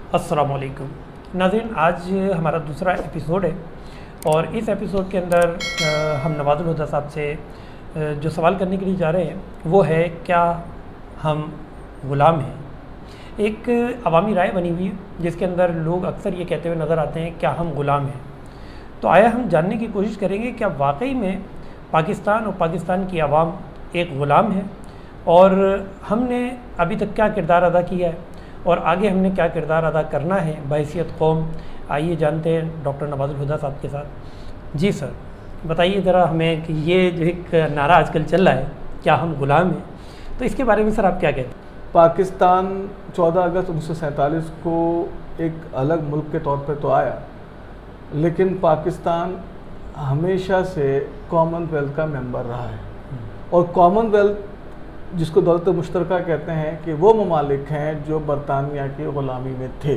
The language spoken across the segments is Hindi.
अस्सलाम वालेकुम नाज़रीन, आज हमारा दूसरा एपिसोड है और इस एपिसोड के अंदर हम नवाजुल हुदा साहब से जो सवाल करने के लिए जा रहे हैं वो है, क्या हम ग़ुलाम हैं। एक अवामी राय बनी हुई है जिसके अंदर लोग अक्सर ये कहते हुए नज़र आते हैं, क्या हम ग़ुलाम हैं। तो आया हम जानने की कोशिश करेंगे क्या वाकई में पाकिस्तान और पाकिस्तान की आवाम एक ग़ुलाम है और हमने अभी तक क्या किरदार अदा किया है और आगे हमने क्या किरदार अदा करना है बहैसियत कौम। आइए जानते हैं डॉक्टर नवाजुल हुदा साहब के साथ। जी सर, बताइए ज़रा हमें कि ये जो एक नारा आजकल चल रहा है, क्या हम ग़ुलाम हैं, तो इसके बारे में सर आप क्या कहते हैं। पाकिस्तान 14 अगस्त 1947 को एक अलग मुल्क के तौर पर तो आया, लेकिन पाकिस्तान हमेशा से कॉमनवेल्थ का मेंबर रहा है। और कॉमनवेल्थ जिसको दौलत मुश्तरका कहते हैं कि वो ममालिक हैं जो बरतानिया की ग़ुलामी में थे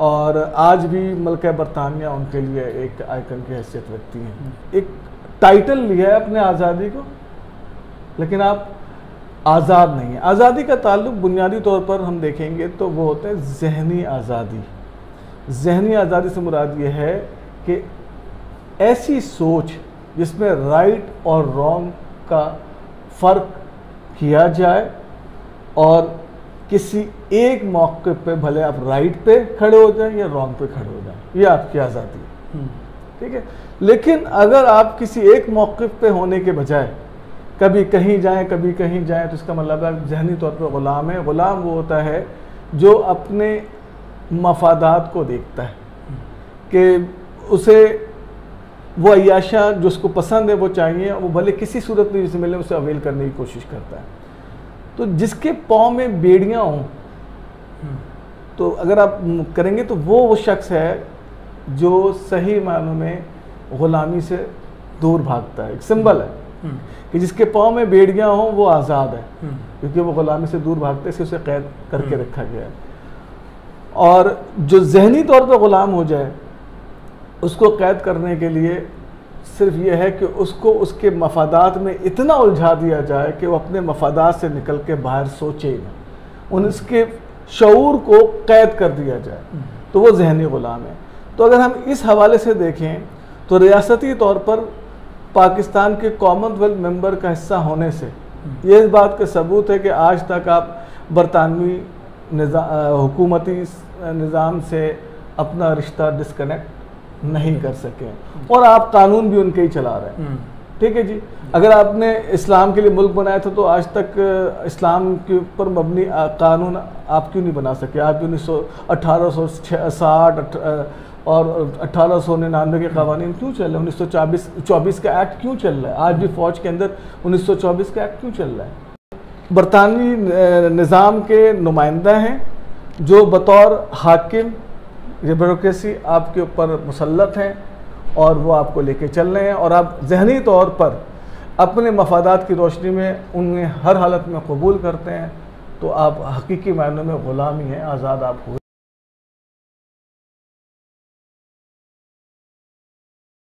और आज भी मुल्क बरतानिया उनके लिए एक आइकन की हैसियत रखती हैं। एक टाइटल लिया है अपने आज़ादी को, लेकिन आप आज़ाद नहीं है। आज़ादी का ताल्लुक बुनियादी तौर पर हम देखेंगे तो वो होता है ज़हनी आज़ादी। ज़हनी आज़ादी से मुराद ये है कि ऐसी सोच जिसमें राइट और रॉन्ग का फ़र्क किया जाए और किसी एक मौके पे भले आप राइट पे खड़े हो जाएं या रॉन्ग पे खड़े हो जाएं, ये आपकी आज़ादी है, ठीक है। लेकिन अगर आप किसी एक मौके पे होने के बजाय कभी कहीं जाएं कभी कहीं जाएं, तो इसका मतलब आप जहनी तौर पर ग़ुलाम है। ग़ुलाम वो होता है जो अपने मफादात को देखता है कि उसे वो अय्याशा जो उसको पसंद है वो चाहिए, वो भले किसी सूरत में जिसे मिले उसे अवेल करने की कोशिश करता है। तो जिसके पाँव में बेड़ियाँ हों, तो अगर आप करेंगे तो वो शख्स है जो सही मायनों में ग़ुलामी से दूर भागता है। एक सिंबल है कि जिसके पाँव में बेड़ियाँ हों वो आज़ाद है, क्योंकि वो ग़ुलामी से दूर भागते हैं, उसे कैद करके रखा गया है। और जो जहनी तौर पर ग़ुलाम हो जाए उसको कैद करने के लिए सिर्फ ये है कि उसको उसके मफादात में इतना उलझा दिया जाए कि वो अपने मफादात से निकल के बाहर सोचे ना, उसके शऊर को कैद कर दिया जाए, तो वो जहनी ग़ुलाम है। तो अगर हम इस हवाले से देखें तो रियासती तौर पर पाकिस्तान के कॉमनवेल्थ मेंबर का हिस्सा होने से ये इस बात का सबूत है कि आज तक आप बरतानवी हुकूमती निज़ाम से अपना रिश्ता डिस्कनेक्ट नहीं कर सके और आप कानून भी उनके ही चला रहे हैं, ठीक है जी। अगर आपने इस्लाम के लिए मुल्क बनाया था तो आज तक इस्लाम के ऊपर मबनी कानून आप क्यों नहीं बना सके। आप 1860 और 1899 के कवानीन क्यों चल रहे हैं, 1924 का एक्ट क्यों चल रहा है, आज भी फ़ौज के अंदर 1924 का एक्ट क्यों चल रहा है। बरतानवी निज़ाम के नुमाइंदा हैं जो बतौर हाकिम ये ब्यूरोक्रेसी आपके ऊपर मुसल्लत हैं और वो आपको लेके चल रहे हैं और आप जहनी तौर पर अपने मफादात की रोशनी में उन्हें हर हालत में कबूल करते हैं, तो आप हकीकी मायनों में ग़ुलाम ही हैं, आज़ाद आप हुए।